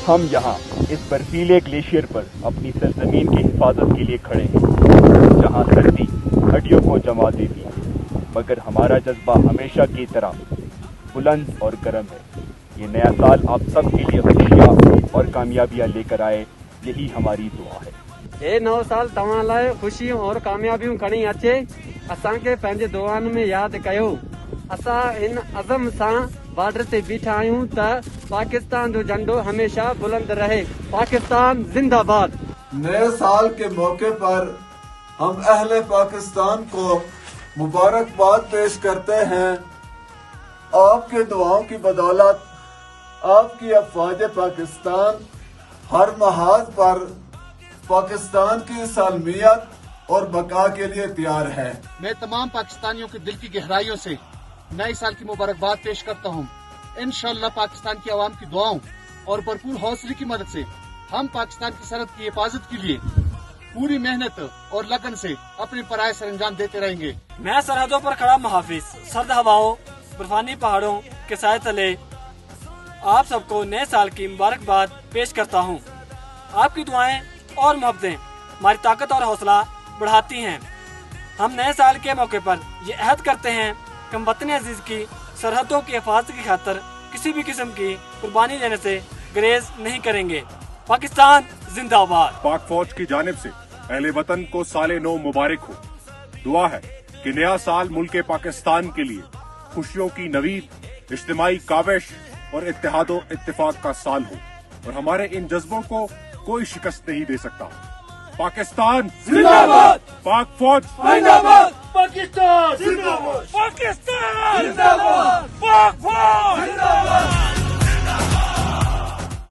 ہم یہاں اس برفیلے گلیشیئر پر اپنی سرزمین کی حفاظت کے لیے کھڑے ہیں، جہاں سردی ہڈیوں کو جما دیتی ہے، مگر ہمارا جذبہ ہمیشہ کی طرح بلند اور گرم ہے۔ یہ نیا سال آپ سب کے لیے خوشیاں اور کامیابیاں لے کر آئے، یہی ہماری دعا ہے۔ اے نو سال تمہاں لائے خوشیوں اور کامیابیوں کھڑی اچے، اساں کے پنहिंजे दुआनि में यादि कयो۔ असां इन अज़म सां बॉर्डर ते बीठा आहियूं त पाकिस्तान जो झंडो हमेशा बुलंद रहे। पाकिस्तान जिंदाबाद। नए साल के मौके पर हम अहले पाकिस्तान को मुबारकबाद पेश करते हैं। आपके दुआओं की बदौलत आपकी अफवाज पाकिस्तान हर महाज पर पाकिस्तान की सालमियत और बका के लिए तैयार है। मैं तमाम पाकिस्तानियों के दिल की गहराइयों से नए साल की मुबारकबाद पेश करता हूँ। इंशाअल्लाह पाकिस्तान की आवाम की दुआओं और भरपूर हौसले की मदद से हम पाकिस्तान की सरहद की हिफाजत के लिए पूरी मेहनत और लगन से अपने पराये सर अंजाम देते रहेंगे। मैं सरहदों पर खड़ा मुहाफिज सर्द हवाओं बर्फानी पहाड़ों के साए तले आप सबको नए साल की मुबारकबाद पेश करता हूँ। आपकी दुआएं और मोहब्बतें हमारी ताकत और हौसला बढ़ाती हैं। हम नए साल के मौके पर ये अहद करते हैं कि हम वतन अजीज की सरहदों की हिफाजत की खातिर किसी भी किस्म की कुर्बानी देने से गुरेज नहीं करेंगे। पाकिस्तान जिंदाबाद। पाक फौज की जानिब से अहले वतन को साले नौ मुबारक हो। दुआ है कि नया साल मुल्क पाकिस्तान के लिए खुशियों की नवीद, इज्तिमाई काविश और इत्तेहादो इत्तेफाक का साल हो और हमारे इन जज्बों को कोई शिकस्त नहीं दे सकता। पाकिस्तान जिंदाबाद। पाक फौज जिंदाबाद। पाकिस्तान जिंदाबाद। पाकिस्तान जिंदाबाद। पाक